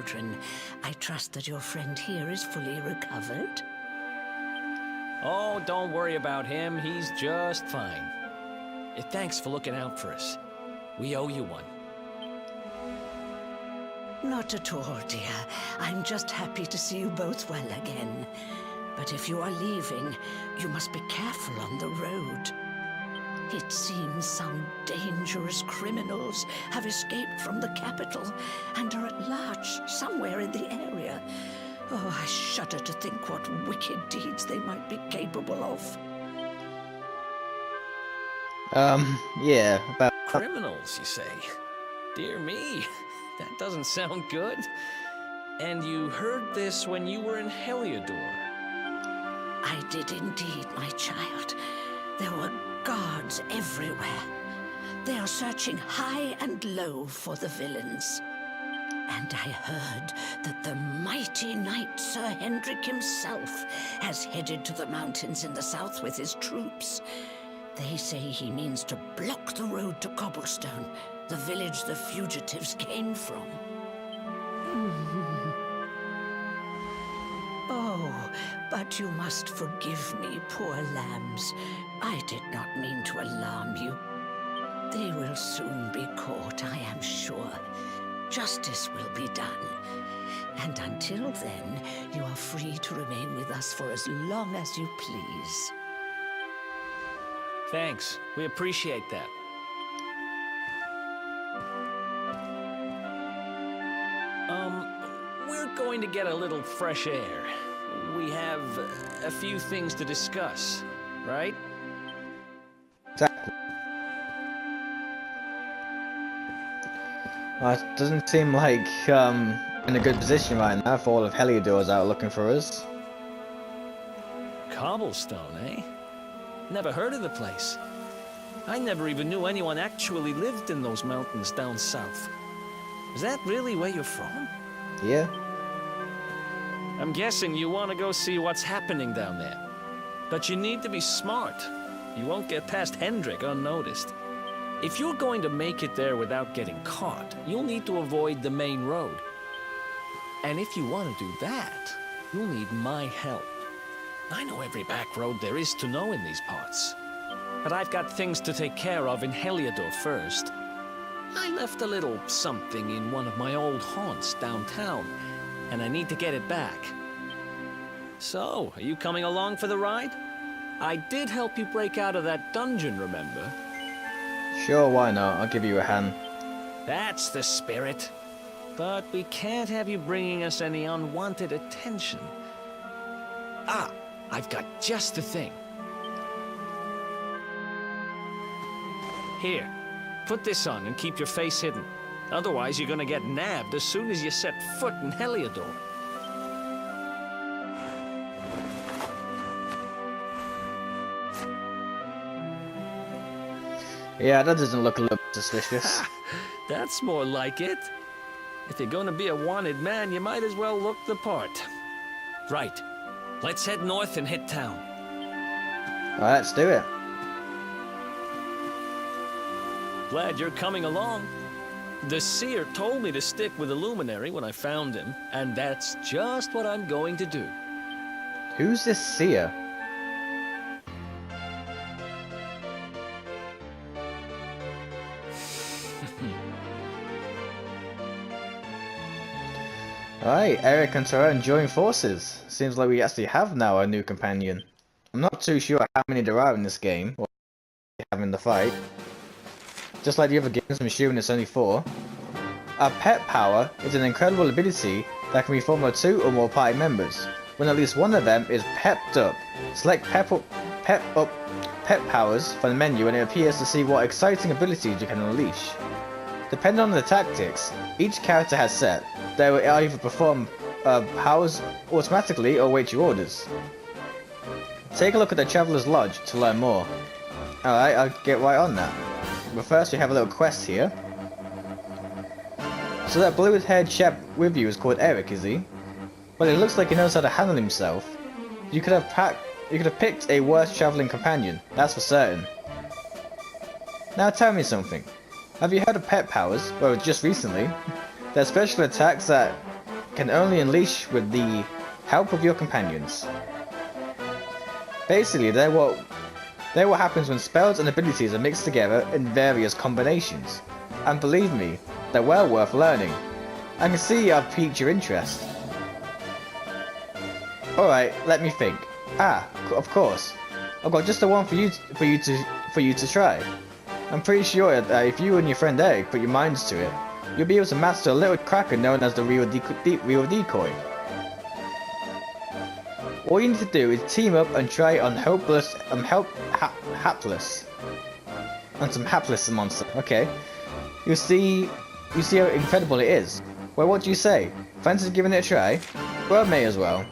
children. I trust that your friend here is fully recovered. Oh, don't worry about him. He's just fine. Thanks for looking out for us. We owe you one. Not at all, dear. I'm just happy to see you both well again. But if you are leaving, you must be careful on the road. It seems some dangerous criminals have escaped from the capital and are at large somewhere in the area. Oh, I shudder to think what wicked deeds they might be capable of. Yeah, about... Criminals, you say? Dear me, that doesn't sound good. And you heard this when you were in Heliodor? I did indeed, my child. There were guards everywhere. They are searching high and low for the villains. And I heard that the mighty knight Sir Hendrik himself has headed to the mountains in the south with his troops. They say he means to block the road to Cobblestone, the village the fugitives came from. Oh, but you must forgive me, poor lambs. I did not mean to alarm you. They will soon be caught, I am sure. Justice will be done. And until then, you are free to remain with us for as long as you please. Thanks. We appreciate that. We're going to get a little fresh air. We have a few things to discuss, right? Exactly. Well, it doesn't seem like, in a good position right now if all of Heliodor is out looking for us. Cobblestone, eh? Never heard of the place. I never even knew anyone actually lived in those mountains down south. Is that really where you're from? Yeah. I'm guessing you want to go see what's happening down there. But you need to be smart. You won't get past Hendrik unnoticed. If you're going to make it there without getting caught, you'll need to avoid the main road. And if you want to do that, you'll need my help. I know every back road there is to know in these parts. But I've got things to take care of in Heliodor first. I left a little something in one of my old haunts downtown, and I need to get it back. So, are you coming along for the ride? I did help you break out of that dungeon, remember? Sure, why not? I'll give you a hand. That's the spirit. But we can't have you bringing us any unwanted attention. Ah, I've got just the thing. Here, put this on and keep your face hidden. Otherwise, you're gonna get nabbed as soon as you set foot in Heliodor. Yeah, that doesn't look a little suspicious. That's more like it. If you're gonna be a wanted man, you might as well look the part. Right. Let's head north and hit town. Alright, let's do it. Glad you're coming along. The seer told me to stick with the luminary when I found him, and that's just what I'm going to do. Who's this seer? Alright, Eric and Tyron join forces. Seems like we actually have now a new companion. I'm not too sure how many there are in this game, or have in the fight. Just like the other games, I'm assuming it's only 4. Our pet power is an incredible ability that can be formed by 2 or more party members. When at least one of them is pepped up, select pep powers from the menu and it appears to see what exciting abilities you can unleash. Depending on the tactics each character has set, they will either perform powers automatically or wait your orders. Take a look at the Traveller's Lodge to learn more. Alright, I'll get right on that. But first we have a little quest here. So that blue-haired chap with you is called Eric, is he? Well, it looks like he knows how to handle himself. You could have picked a worse travelling companion, that's for certain. Now tell me something. Have you heard of pet powers? Well, just recently. They're special attacks that can only unleash with the help of your companions. Basically, they're what happens when spells and abilities are mixed together in various combinations. And believe me, they're well worth learning. I can see I've piqued your interest. Alright, let me think. Of course. I've got just the one for you to try. I'm pretty sure that if you and your friend Derk put your minds to it, you'll be able to master a little cracker known as the real decoy. All you need to do is team up and try on hapless monster. Okay, you see how incredible it is. Well, what do you say? Fancy giving it a try? Well, may as well.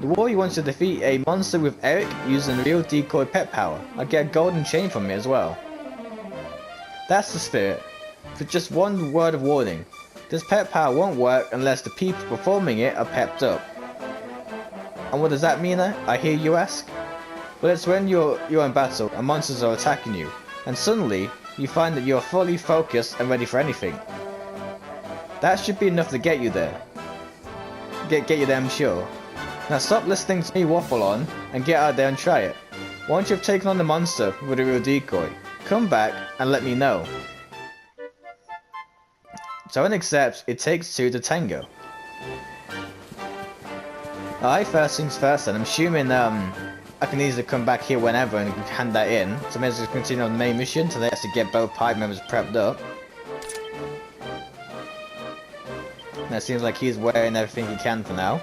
The warrior wants to defeat a monster with Eric using real decoy pet power. I get a golden chain from it as well. That's the spirit. For just one word of warning, this pet power won't work unless the people performing it are pepped up. And what does that mean, I hear you ask? Well, it's when you're in battle and monsters are attacking you, and suddenly you find that you're fully focused and ready for anything. That should be enough to get you there. Get you there, I'm sure. Now stop listening to me waffle on and get out there and try it. Once you've taken on the monster with a real decoy, come back and let me know. Tyronexx accepts it takes two to tango. Alright, first things first then. I'm assuming I can easily come back here whenever and hand that in. So I may as well continue on the main mission until they actually get both party members prepped up. Now it seems like he's wearing everything he can for now.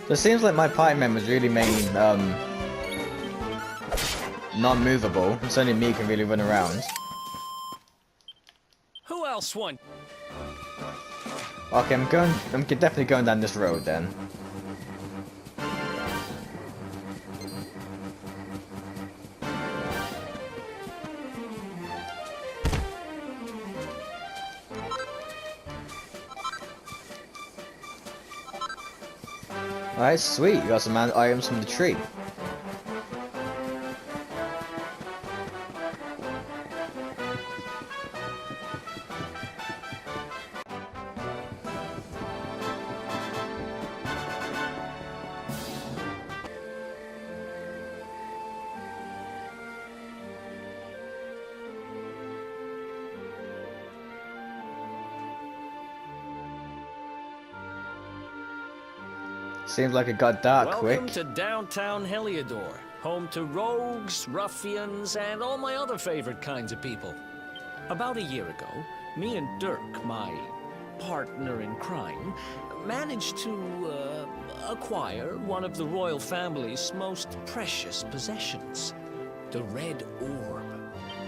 So it seems like my party members really remain non-movable. It's only me can really run around. Who else won? Okay, I'm definitely going down this road then. Alright, sweet, you got some items from the tree. Seems like it got dark quick. Welcome to downtown Heliodor, home to rogues, ruffians, and all my other favorite kinds of people. About a year ago, me and Derk, my partner in crime, managed to acquire one of the royal family's most precious possessions, the Red Orb.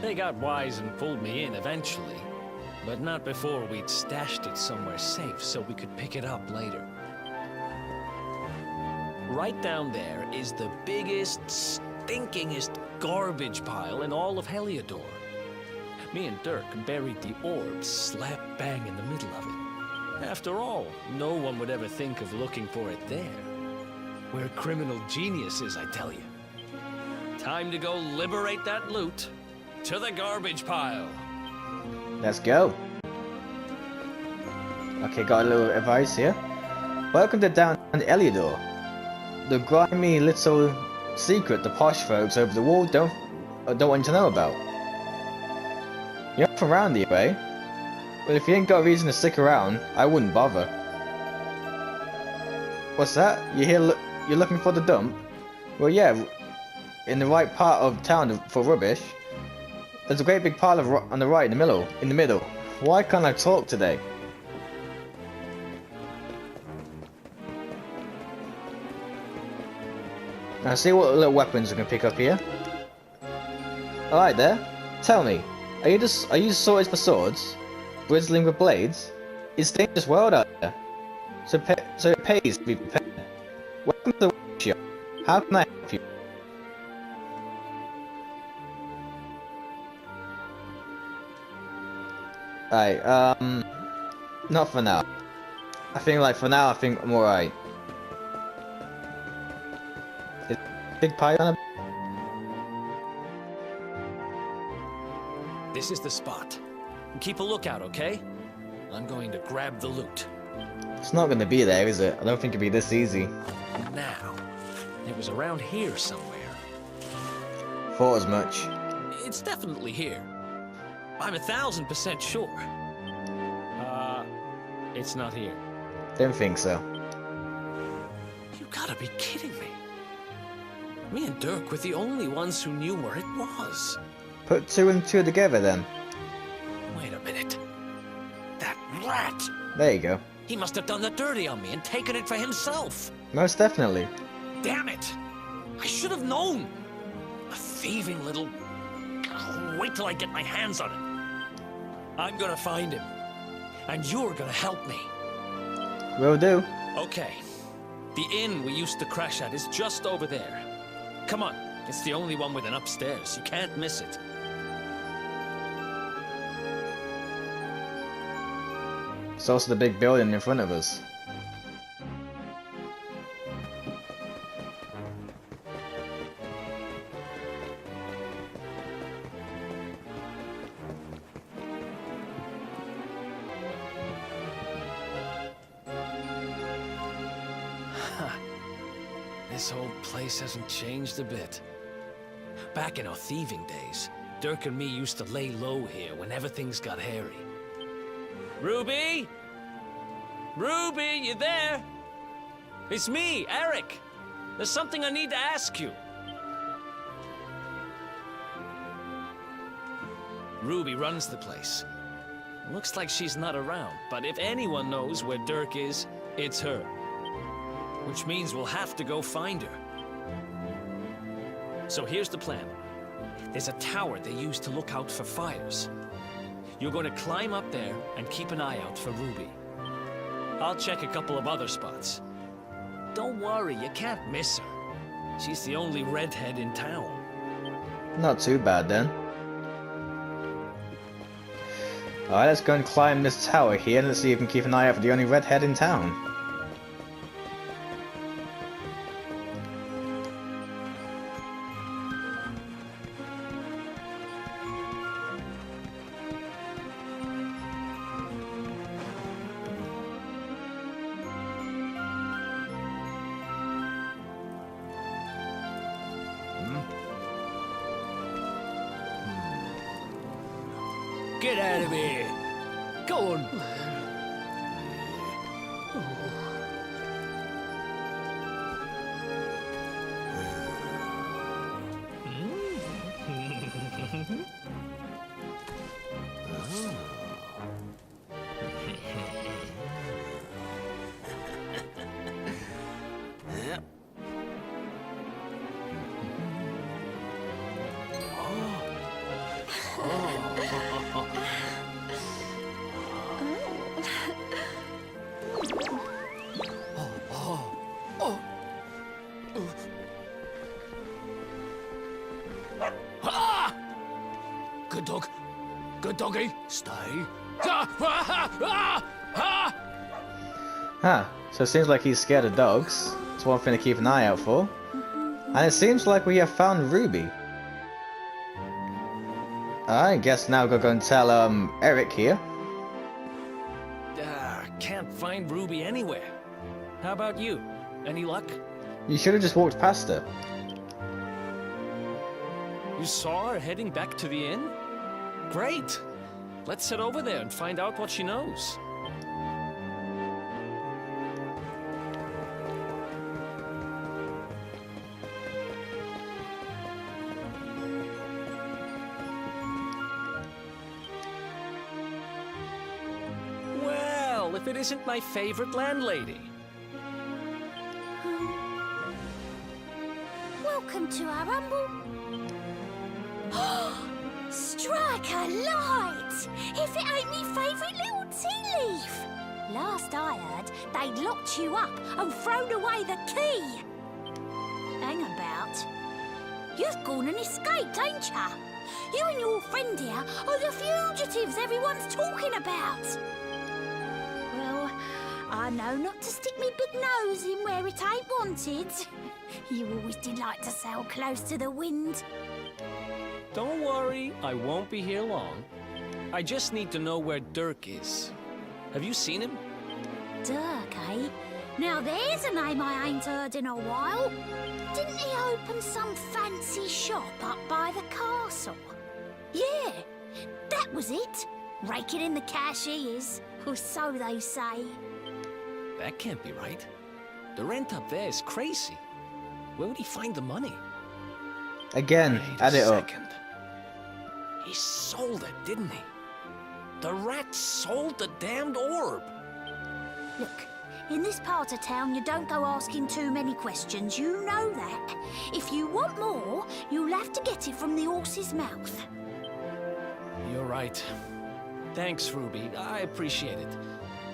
They got wise and pulled me in eventually, but not before we'd stashed it somewhere safe so we could pick it up later. Right down there is the biggest, stinkingest garbage pile in all of Heliodor. Me and Derk buried the orb slap bang in the middle of it. After all, no one would ever think of looking for it there. We're criminal geniuses, I tell you. Time to go liberate that loot. To the garbage pile. Let's go. Okay, got a little advice here. Welcome to downtown Heliodor. The grimy little secret the posh folks over the wall don't want you to know about. You're not from around here, eh? Well, if you ain't got a reason to stick around, I wouldn't bother. What's that? You're looking for the dump? Well, yeah, in the right part of town for rubbish. There's a great big pile of on the right in the middle. Why can't I talk today? Now see what little weapons we can pick up here. Alright there. Tell me, are you sorted for swords? Bristling with blades? It's a dangerous world out there. So it pays to be prepared. Welcome to the workshop. How can I help you? Right, not for now. I think, like, for now, I think I'm alright. Is Big Pie on a... This is the spot. Keep a lookout, okay? I'm going to grab the loot. It's not gonna be there, is it? I don't think it'd be this easy. Now, it was around here somewhere. Thought as much. It's definitely here. I'm 1000% sure. It's not here. Don't think so. You gotta be kidding me. Me and Derk were the only ones who knew where it was. Put 2 and 2 together then. Wait a minute. That rat! There you go. He must have done the dirty on me and taken it for himself. Most definitely. Damn it! I should have known. A thieving little... Wait till I get my hands on it. I'm gonna find him. And you're gonna help me. Will do. Okay. The inn we used to crash at is just over there. Come on. It's the only one with an upstairs. You can't miss it. It's also the big building in front of us. This whole place hasn't changed a bit. Back in our thieving days, Derk and me used to lay low here whenever things got hairy. Ruby? Ruby, you there? It's me, Eric. There's something I need to ask you. Ruby runs the place. Looks like she's not around, but if anyone knows where Derk is, it's her. Which means we'll have to go find her. So here's the plan. There's a tower they use to look out for fires. You're going to climb up there and keep an eye out for Ruby. I'll check a couple of other spots. Don't worry, you can't miss her. She's the only redhead in town. Not too bad then. Alright, let's go and climb this tower here and let's see if we can keep an eye out for the only redhead in town. Get out of here! Go on! Good dog. Good doggy. Stay. So it seems like he's scared of dogs. It's one thing to keep an eye out for. And it seems like we have found Ruby. I guess now we'll go and tell Eric here. Can't find Ruby anywhere. How about you? Any luck? You should have just walked past her. You saw her heading back to the inn? Great! Let's head over there and find out what she knows. Well, if it isn't my favorite landlady. Welcome to our humble... Strike a light! If it ain't me favourite little tea leaf! Last I heard, they'd locked you up and thrown away the key! Hang about. You've gone and escaped, ain't ya? You and your friend here are the fugitives everyone's talking about. Well, I know not to stick me big nose in where it ain't wanted. You always did like to sail close to the wind. Don't worry, I won't be here long. I just need to know where Derk is. Have you seen him? Derk, eh? Now there's a name I ain't heard in a while. Didn't he open some fancy shop up by the castle? Yeah, that was it. Raking in the cash he is, or so they say. That can't be right. The rent up there is crazy. Where would he find the money? Again, Wait add a it up. second. He sold it, didn't he? The rat sold the damned orb. Look, in this part of town you don't go asking too many questions, you know that. If you want more, you'll have to get it from the horse's mouth. You're right. Thanks, Ruby. I appreciate it.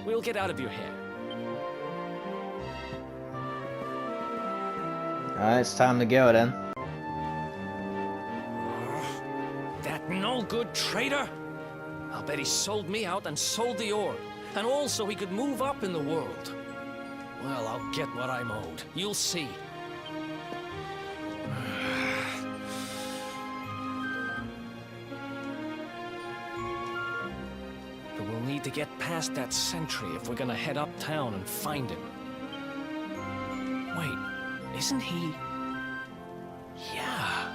We'll get out of your hair. Alright, it's time to go then. That no-good traitor? I'll bet he sold me out and sold the orb. And also he could move up in the world. Well, I'll get what I'm owed. You'll see. But we'll need to get past that sentry if we're gonna head uptown and find him. Wait, isn't he... Yeah.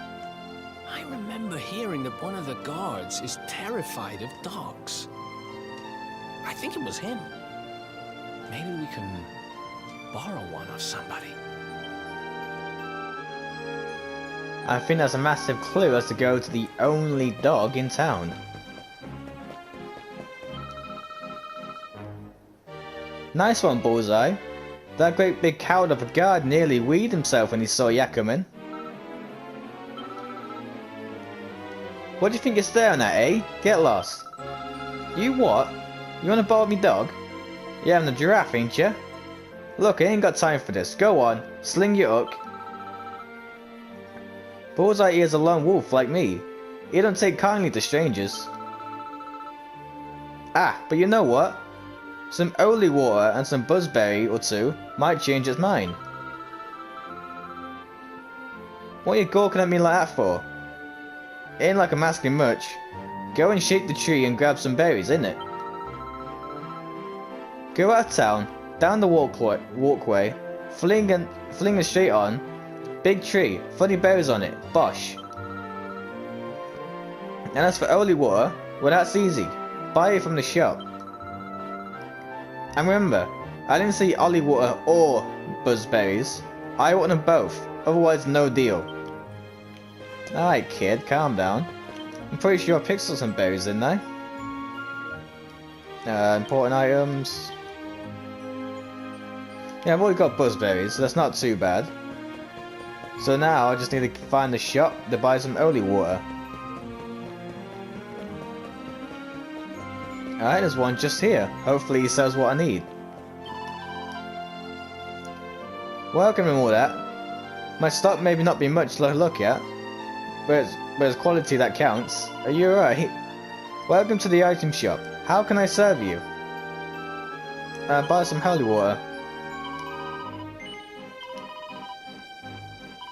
I remember hearing that one of the guards is terrified of dogs. I think it was him. Maybe we can borrow one of somebody. I think that's a massive clue as to go to the only dog in town. Nice one, Bullseye. That great big coward of a guard nearly weed himself when he saw ya coming. What do you think you're staring at, eh? Get lost. You what? You wanna borrow me dog? You're having a giraffe, ain't ya? Look, I ain't got time for this. Go on, sling your hook. Bullseye is a lone wolf like me. He don't take kindly to strangers. Ah, but you know what? Some holy water and some buzzberry or two might change its mind. What are you gawking at me like that for? Ain't like I'm asking much. Go and shake the tree and grab some berries, innit? Go out of town, down the walkway, fling it straight on. Big tree, funny berries on it, bosh. And as for holy water, well that's easy. Buy it from the shop. And remember, I didn't say holy water or buzzberries. I want them both, otherwise no deal. Alright kid, calm down. I'm pretty sure I picked up some berries, didn't I? Important items. Yeah, I've already got buzzberries, so that's not too bad. So now I just need to find the shop to buy some holy water. Alright, there's one just here. Hopefully he sells what I need. Welcome and all that. My stock maybe not be much to look at, but it's quality that counts. Are you alright? Welcome to the item shop. How can I serve you? Buy some holy water.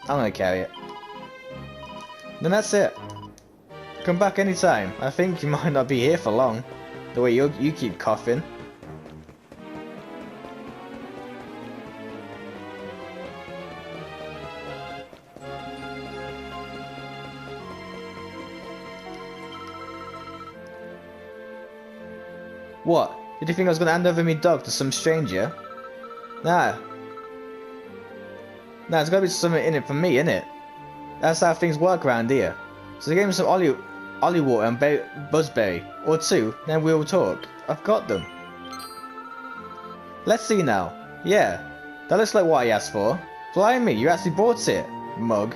I'm gonna carry it. Then that's it. Come back anytime. I think you might not be here for long. The way you keep coughing. What? Did you think I was gonna hand over me dog to some stranger? Nah. Nah, there's gotta be something in it for me, innit? That's how things work around here. So give me some ollie water and buzzberry, or two, then we'll talk. I've got them. Let's see now. Yeah, that looks like what I asked for. Blimey, you actually bought it, mug.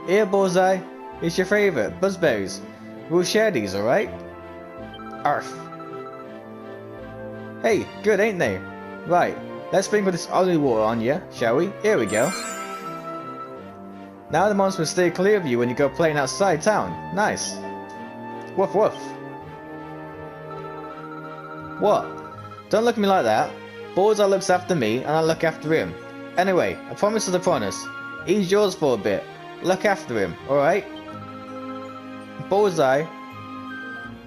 Here, Bullseye. It's your favourite, buzzberries. We'll share these, alright? Arf. Hey, good, ain't they? Right, let's sprinkle this olive water on you, shall we? Here we go. Now Now the monster will stay clear of you when you go playing outside town. Nice. Woof woof. What? Don't look at me like that. Bullseye looks after me and I look after him. Anyway, a promise is a promise. He's yours for a bit. Look after him, alright? Bullseye.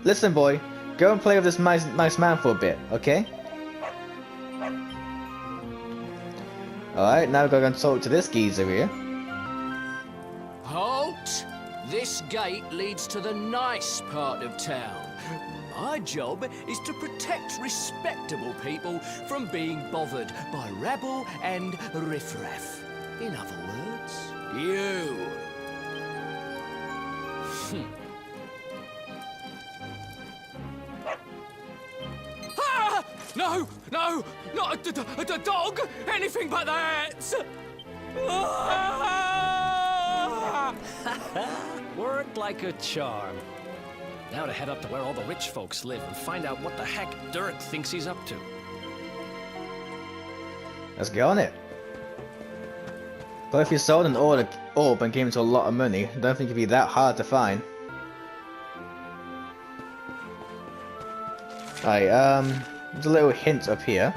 Listen boy, go and play with this nice man for a bit, okay? Alright, now we're going to talk to this geezer here. Halt! This gate leads to the nice part of town. My job is to protect respectable people from being bothered by rabble and riffraff. In other words, you. Ah! No, no, not a dog! Anything but that! Ah! Worked like a charm. Now to head up to where all the rich folks live and find out what the heck Derk thinks he's up to. Let's get on it. But if you sold an orb and came into a lot of money, I don't think it'd be that hard to find. Alright, there's a little hint up here.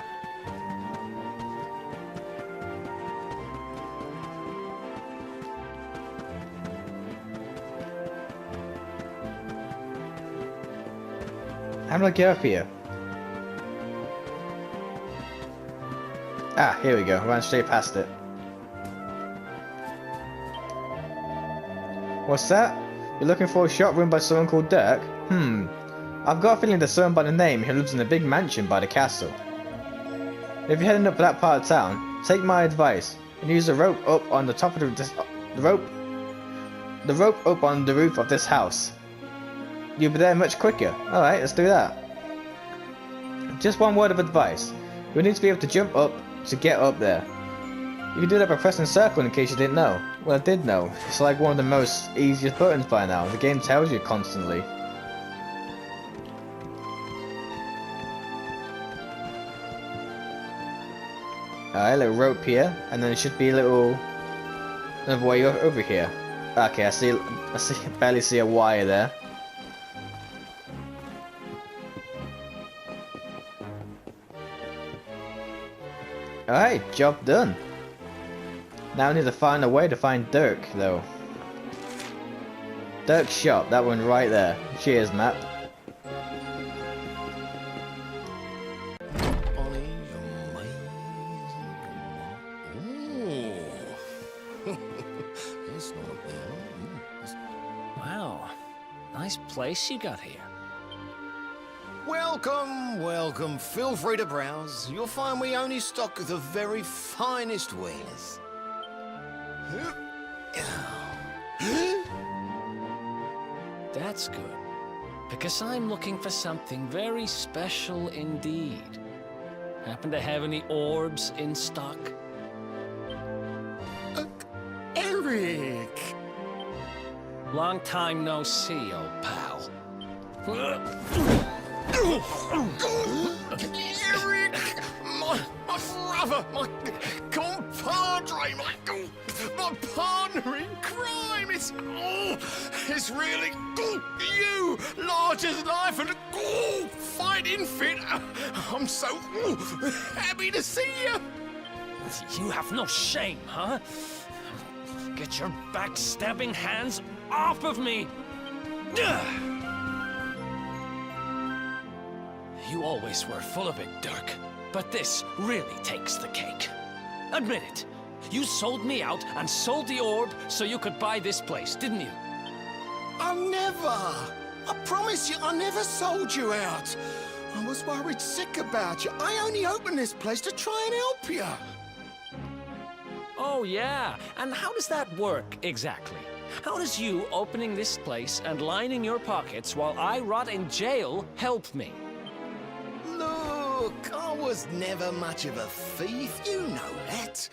How do I get up here? Ah, here we go. I ran straight past it. What's that? You're looking for a shop run by someone called Derk? I've got a feeling there's someone by the name who lives in a big mansion by the castle. If you're heading up that part of town, take my advice and use the rope up on the top of the rope up on the roof of this house. You'll be there much quicker. Alright, let's do that. Just one word of advice. You'll need to be able to jump up to get up there. You can do that by pressing circle in case you didn't know. Well, I did know. It's like one of the most easiest buttons by now. The game tells you constantly. Alright, a little rope here, and then there should be a little another way over here. Okay, I barely see a wire there. Alright, job done. Now I need to find a way to find Derk, though. Derk's shop, that one right there. Cheers, Matt. Wow, nice place you got here. Welcome, welcome. Feel free to browse. You'll find we only stock the very finest wares. That's good, because I'm looking for something very special indeed. Happen to have any orbs in stock? Eric! Long time no see, old pal. Eric! My brother, my compadre, my partner in crime! It's really you, large as life and fighting fit. I'm so happy to see you. You have no shame, huh? Get your backstabbing hands off of me! You always were full of it, Derk. But this really takes the cake. Admit it. You sold me out and sold the orb so you could buy this place, didn't you? I never. I promise you, I never sold you out. I was worried sick about you. I only opened this place to try and help you. Oh, yeah. And how does that work, exactly? How does you opening this place and lining your pockets while I rot in jail help me? Look, I was never much of a thief, you know that.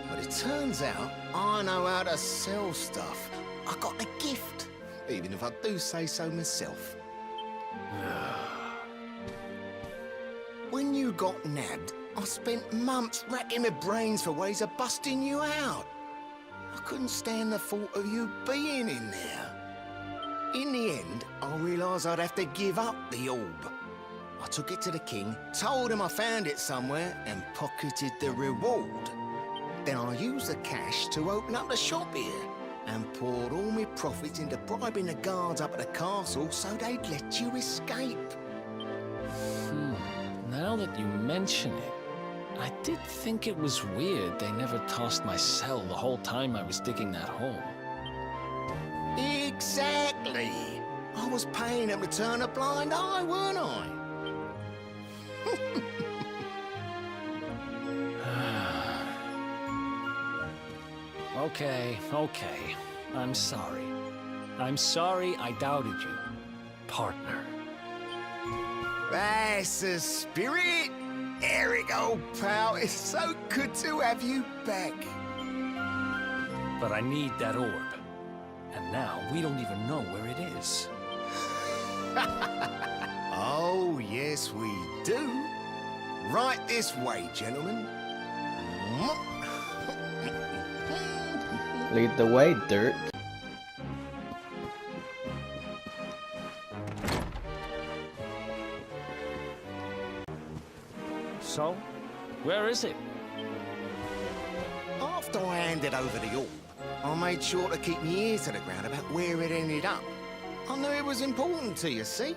But it turns out I know how to sell stuff. I got a gift, even if I do say so myself. When you got nabbed, I spent months racking my brains for ways of busting you out. I couldn't stand the thought of you being in there. In the end, I realised I'd have to give up the orb. I took it to the king, told him I found it somewhere, and pocketed the reward. Then I used the cash to open up the shop here, and poured all my profits into bribing the guards up at the castle so they'd let you escape. Now that you mention it, I did think it was weird they never tossed my cell the whole time I was digging that hole. Exactly. I was paying them to turn a blind eye, weren't I? Okay. I'm sorry. I'm sorry I doubted you, partner. That's the spirit! Eric, old pal, it's so good to have you back. But I need that orb. And now we don't even know where it is. Oh, yes, we do. Right this way, gentlemen. Lead the way, Derk. So, where is it? After I handed over the orb, I made sure to keep my ears to the ground about where it ended up. I knew it was important to you, see?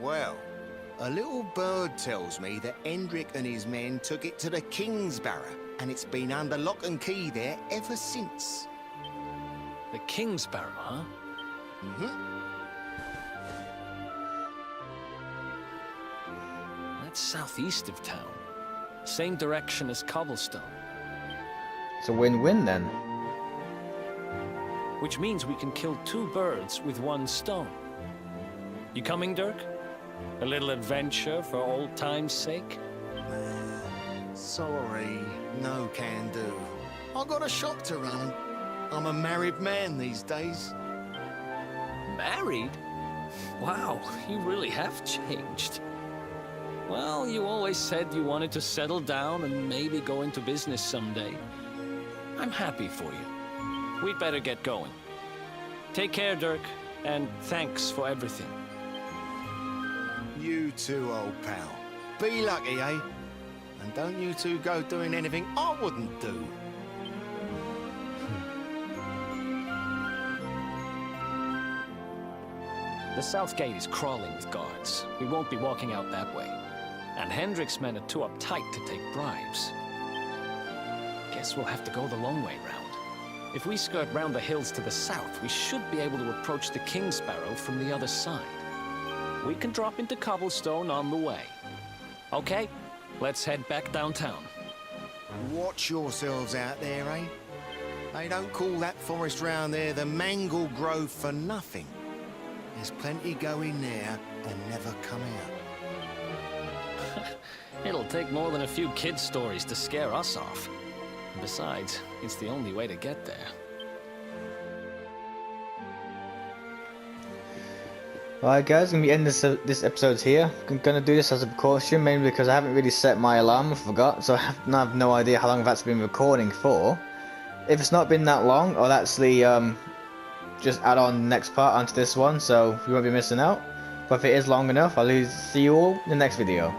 Well, a little bird tells me that Hendrik and his men took it to the King's Barrow, and it's been under lock and key there ever since. The King's Barrow, huh? That's southeast of town. Same direction as Cobblestone. It's a win-win then. Which means we can kill two birds with one stone. You coming, Derk? A little adventure for old time's sake? Sorry, no can do. I got a shop to run. I'm a married man these days. Married? Wow, you really have changed. Well, you always said you wanted to settle down and maybe go into business someday. I'm happy for you. We'd better get going. Take care, Derk, and thanks for everything. You too, old pal. Be lucky, eh? And don't you two go doing anything I wouldn't do. The south gate is crawling with guards. We won't be walking out that way. And Hendrik's men are too uptight to take bribes. Guess we'll have to go the long way round. If we skirt round the hills to the south, we should be able to approach the King's Barrow from the other side. We can drop into Cobblestone on the way. Okay, let's head back downtown. Watch yourselves out there, eh? They don't call that forest round there the Mangle Grove for nothing. There's plenty go in there and never come out. It'll take more than a few kids' stories to scare us off. Besides, it's the only way to get there. Alright guys, I'm going to be ending this episode here. I'm going to do this as a precaution, mainly because I haven't really set my alarm, I forgot, so I have no idea how long that's been recording for. If it's not been that long, I'll actually just add on the next part onto this one, so you won't be missing out. But if it is long enough, I'll see you all in the next video.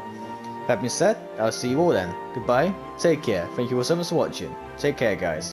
That being said, I'll see you all then. Goodbye, take care, thank you all so much for watching. Take care guys.